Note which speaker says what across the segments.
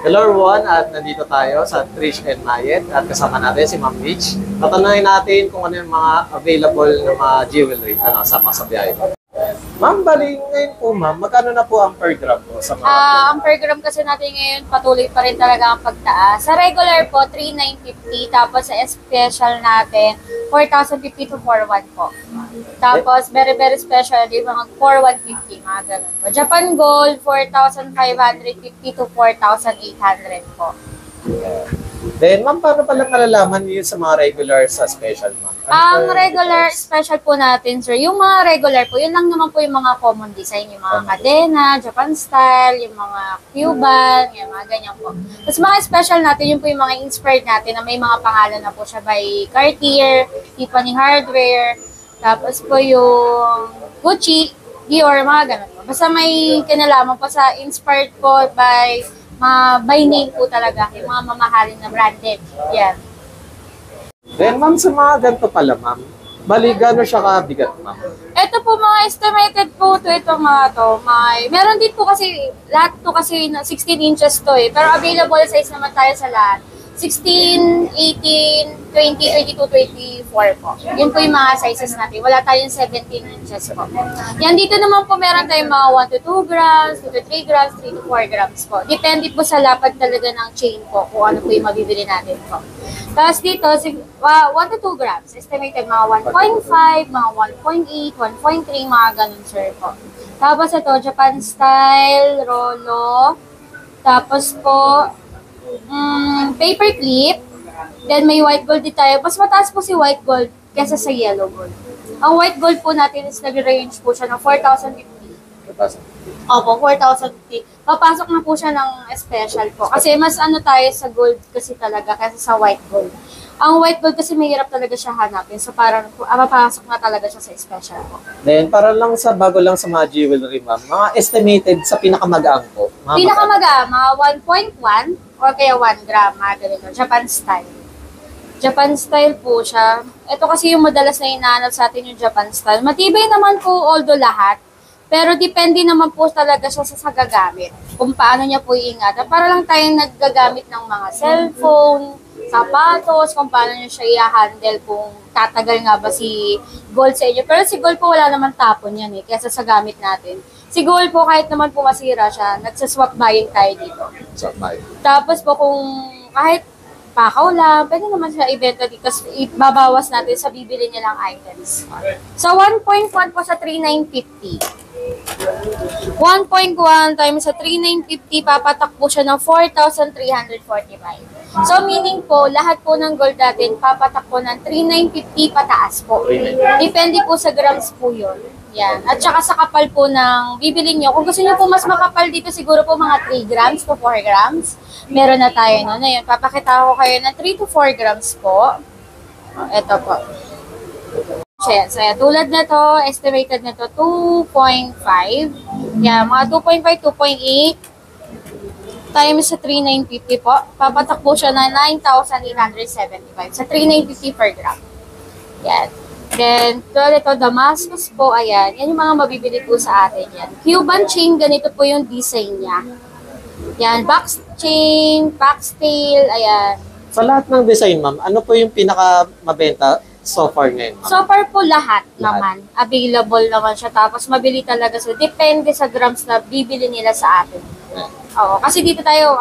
Speaker 1: Hello everyone, at nandito tayo sa Trish and Mayet at kasama natin si Ma'am Mitch. Tatanungin natin kung ano yung mga available na mga jewelry sama sa biyahe. Ma'am, bali ngayon po ma'am, magkano na po ang per gram po sa mga
Speaker 2: ang per gram kasi natin ngayon patuloy pa rin talaga ang pagtaas. Sa regular po, 3,950. Tapos sa special natin, 4,050 to 4,100 po. Tapos very very special, yung mga 4,150, mga ganun po. Japan Gold, 4,550 to 4,800 po.
Speaker 1: Then ma'am, paano pala malalaman yun sa mga regular sa special ma'am?
Speaker 2: Ang regular special po natin, sir, yung mga regular po, yun lang naman po yung mga common design, yung mga cadena, Japan style, yung mga Cuban, yung mga ganyan po. Tapos mga special natin, yun po yung mga inspired natin na may mga pangalan na po siya by Cartier, Tiffany Hardware, tapos po yung Gucci, Dior, mga ganun po. Basta may kinalaman po sa inspired po by name po talaga, yung mga mamahalin na branded. Yan.
Speaker 1: Then ma'am, sa mga ganito pala ma'am, bali gano'n siya kabigat ma'am?
Speaker 2: Ito po mga estimated po to itong mga to. Meron din po kasi, lahat to kasi 16 inches to eh. Pero available size naman tayo sa lahat. 16, 18, 20, 22, 24 po. Yun po yung mga sizes natin. Wala tayong 17 inches po. Yan dito naman po meron tayong mga 1 to 2 grams, 2 to 3 grams, 3 to 4 grams po. Depende po sa lapad talaga ng chain po kung ano po yung mabibili natin po. Tapos dito, 1 to 2 grams. Estimated mga 1.5, mga 1.8, 1.3, mga ganun sir po. Tapos ito, Japan style, Rolo. Tapos po, paper clip. Then may white gold din tayo. Mas mataas po si white gold kesa sa yellow gold. Ang white gold po natin is nag-range po siya ng 4,050. Opo, 4,050. Papasok na po siya ng special po. Kasi mas ano tayo sa gold kasi talaga kesa sa white gold. Ang white gold kasi mahirap talaga siya hanapin. So parang mapapasok na talaga siya sa special po.
Speaker 1: Then para lang sa bago lang sa mga jewelry ma'am, mga estimated sa pinakamagaang po.
Speaker 2: Pinakamaga, mga 1.1 or kaya 1 gram, mga ganito. Japan style. Japan style po siya. Ito kasi yung madalas na inaanap sa atin yung Japan style. Matibay naman po although lahat. Pero depende naman po talaga siya sa gagamit. Kung paano niya po iingatan. Para lang tayong naggagamit ng mga cellphone, sapatos, kung paano niya siya i-handle kung tatagal nga ba si gold sa inyo. Pero si gold po wala naman tapon yan eh, kesa sa gamit natin. Si gold po kahit naman po masira siya, nagsaswap buying tayo dito.
Speaker 1: Swap buying. Tapos
Speaker 2: po kung kahit pakaw lang, pwede naman siya ibenta dito. Ibabawas natin sa bibili nilang items. So 1.1 po sa 3,950. 1.1 times sa 3,950, papatak po siya ng 4,345. So, meaning po, lahat po ng gold natin, papatak po ng 3,950 pataas po. Depende po sa grams po yun. Yan. At saka sa kapal po ng bibili nyo. Kung gusto nyo po mas makapal dito, siguro po mga 3 grams to 4 grams. Meron na tayo no. Ngayon, papakita ko kayo ng 3 to 4 grams po. Ito po. So, tulad na to, estimated na to, 2.5. Yan, mga 2.5, 2.8 times sa 3,950 po. Papatak po siya na 9,875 sa 3,950 per gram. Yan. Then, tulad ito, Damascus po, ayan. Yan yung mga mabibili po sa atin yan. Cuban chain, ganito po yung design niya. Yan, box chain, foxtail, ayan.
Speaker 1: sa lahat ng design ma'am, ano po yung pinaka mabenta so far ngayon ma'am?
Speaker 2: So far po lahat naman. Available naman siya. Tapos mabili talaga sila. Depende sa grams na bibili nila sa atin. Oo, kasi dito tayo,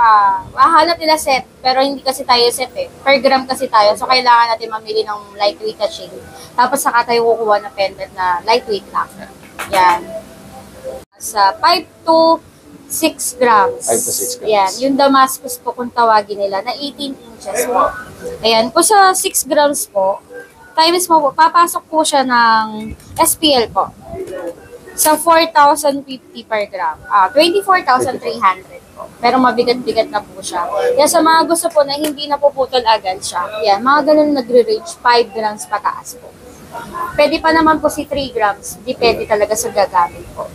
Speaker 2: hahanap nila set, pero hindi kasi tayo set eh. Per gram kasi tayo, so kailangan natin mamili ng lightweight na chain. Tapos saka tayo kukuha ng pendant na lightweight lang. Yan. Sa 5 to 6 grams.
Speaker 1: 5 to 6 grams.
Speaker 2: Yan, yung Damascus po kung tawagin nila, na 18 inches po. Ayan, kung sa 6 grams po, times mo po, papasok po siya ng SPL po. Sa 4,050 per gram. 24,300 po. Pero mabigat-bigat na po siya. Kaya sa mga gusto po na hindi napuputol agad siya, yan, mga ganun nagre-range 5 grams pataas po. Pwede pa naman po si 3 grams. Depende talaga sa gagamit po.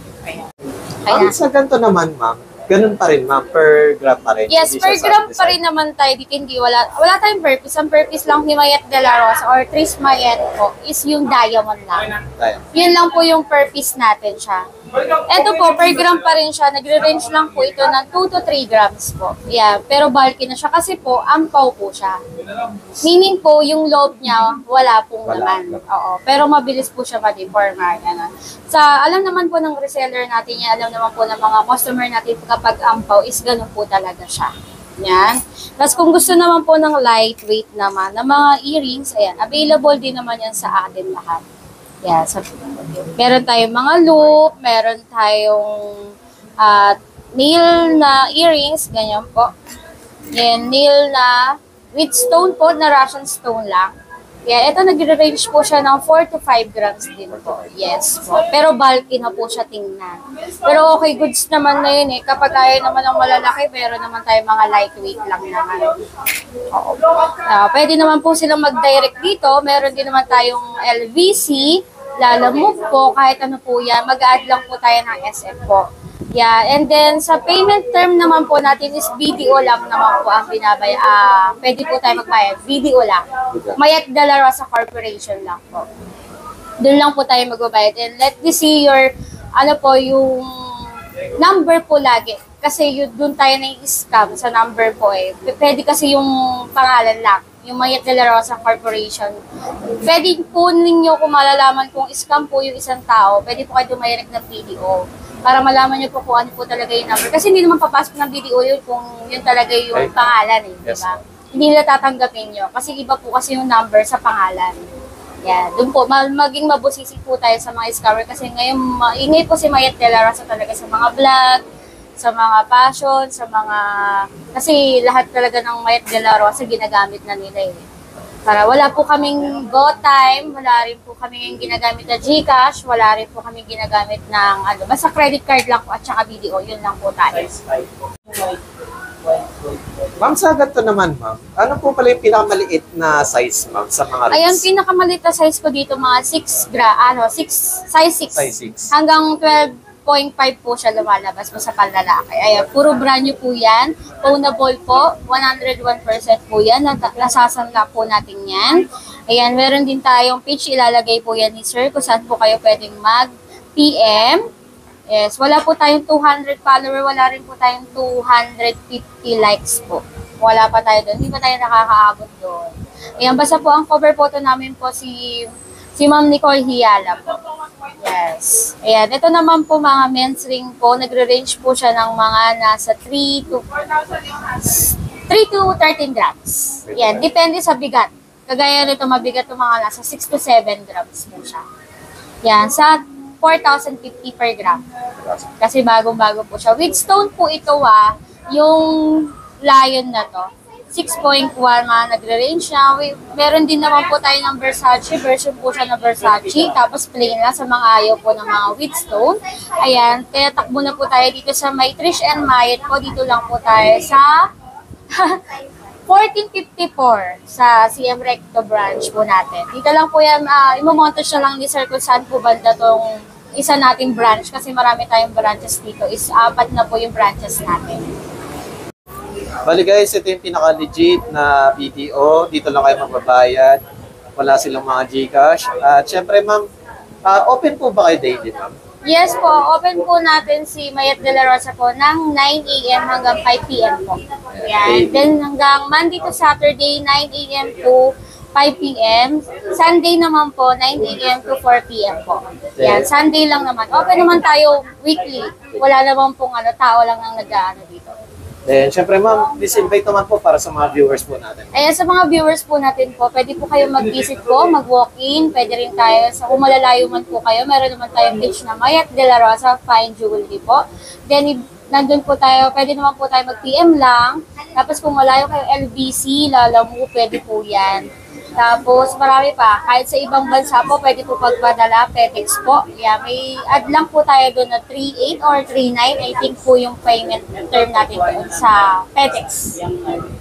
Speaker 1: Kaya sa ganito naman ma'am, ganun pa rin ma'am, per gram pa rin.
Speaker 2: Yes, per gram pa rin naman tayo. Dito hindi, wala tayong purpose. Ang purpose lang ni Mayet de la Rosa or Tris Mayet po is yung diamond lang. Yun lang po yung purpose natin siya. Ito po, per gram pa rin siya. Nagre-range lang po ito ng 2 to 3 grams po. Yeah, pero bulky na siya kasi po, ampaw po siya. Meaning po, yung loob niya, wala pong laman. Oo, pero mabilis po siya ma-deformar. Alam naman po ng reseller natin yan, alam naman po ng mga customer natin kapag ampaw is ganun po talaga siya. Yan. Tapos kung gusto naman po ng lightweight naman, ng mga earrings, ayan, available din naman yan sa atin lahat. Yeah, meron tayong mga loop, meron tayong nail na earrings, ganyan po. Yan, nail na with stone po, na Russian stone lang. Yeah, ito nagre-range po siya ng 4 to 5 grams din po. Yes po. Pero bulky na po siya tingnan. Pero okay, goods naman na yun eh. Kapag kaya naman ng malalaki, meron naman tayong mga lightweight lang naman. Oo. Pwede naman po silang mag-direct dito. Meron din naman tayong LVC, Lalamove po, kahit ano po yan. Mag-add lang po tayo ng SF po. Yeah, and then sa payment term naman po natin is BDO lang naman po ang binabay. Pwede po tayo magbayad. BDO lang. Mayat De La Rosa Corporation lang po. Doon lang po tayo magbabayad. And let me see your, yung number po lagi. Kasi doon tayo na-scam sa number po eh. Pwede kasi yung pangalan lang. Yung Mayat De La Rosa Corporation. Pwede po ninyo kung malalaman kung scam po yung isang tao, pwede po kayo dumirect ng BDO. Para malaman nyo po kung ano po talaga yung number. Kasi hindi naman papasok ng BDO yun kung yun talaga yung pangalan eh.
Speaker 1: Yes.
Speaker 2: Diba? Hindi nila tatanggapin nyo. Kasi iba po kasi yung number sa pangalan. Yan. Doon po, maging mabusisi po tayo sa mga scammer. Kasi ngayon, ingay po si Mayat De La Rosa talaga sa mga vlog, sa mga passion, sa mga... Kasi lahat talaga ng Mayat De La Rosa ginagamit na nila eh. Para wala po kaming GoTime, wala rin po kaming ginagamit na GCash, wala rin po kaming ginagamit ng basta credit card lang po at saka BDO, yun lang po tayo.
Speaker 1: Ma'am, sa ganito naman, ma'am, ano po pala yung pinakamaliit na size, ma'am, sa mga rings?
Speaker 2: Ayan, pinakamaliit na size ko dito, mga size 6.
Speaker 1: Size 6.
Speaker 2: Hanggang 12.5 po siya lumalabas po sa panlalaki. Ayan, puro brand new po yan. Ownable po, 101% po yan. Nasasanla po natin yan. Ayan, meron din tayong page, ilalagay po yan ni sir kung saan po kayo pwedeng mag-PM. Yes, wala po tayong 200 follower, wala rin po tayong 250 likes po. Wala pa tayo doon, hindi pa tayo nakakaabot doon. Ayan, basta po ang cover photo namin po si Ma'am Nicole Hiala po. Yes. Ayan, ito naman po mga men's ring po, nagre-range po siya ng mga nasa 3 to 13 grams. Ayan, depende sa bigat. Kagaya nito, mabigat yung mga nasa 6 to 7 grams po siya. Ayan, sa 4,050 per gram. Kasi bagong-bago po siya. With stone po ito yung lion na to. 6.1 nagre-range na. Meron din naman po tayo ng Versace. Version po siya na Versace. Tapos plain lang sa mga ayaw po ng mga with stone. Ayan. Kaya takbo na po tayo dito sa may Trish and Mayet po. Dito lang po tayo sa 1454 sa CM Recto branch po natin. Dito lang po yan. Imomontage na lang ni sir kung saan po banda tong isa nating branch. Kasi marami tayong branches dito. 4 na po yung branches natin.
Speaker 1: Bali guys, ito yung pinaka-legit na BDO. Dito lang kayo magbabayad. Wala silang mga GCash. At syempre ma'am, open po ba kayo daily ma'am?
Speaker 2: Yes po, open po natin si Mayat De La Rosa po ng 9 a.m. hanggang 5 p.m. po. Yan. Then hanggang Monday to Saturday, 9 a.m. to 5 p.m. Sunday naman po, 9 a.m. to 4 p.m. po. Yan, Sunday lang naman. Open naman tayo weekly. Wala naman pong tao lang ang nag-aano dito.
Speaker 1: Then, syempre ma'am, please invite naman po para sa mga viewers po natin.
Speaker 2: Ayan, sa mga viewers po natin po, pwede po kayo mag-visit po, mag-walk-in, pwede rin tayo, kung malalayo man po kayo, meron naman tayong page na Mayat De La Rosa Fine Jewelry po. Then, nandun po tayo, pwede naman po tayo mag-PM lang. Tapos kung malayo kayo LBC, Lalamove, pwede po yan. Tapos marami pa, kahit sa ibang bansa po, pwede po pagpadala, FedEx po. Yeah, may add lang po tayo doon na 3.8 or 3.9, I think po yung payment term natin doon sa FedEx.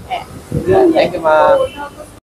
Speaker 2: Yeah.
Speaker 1: Thank you ma'am.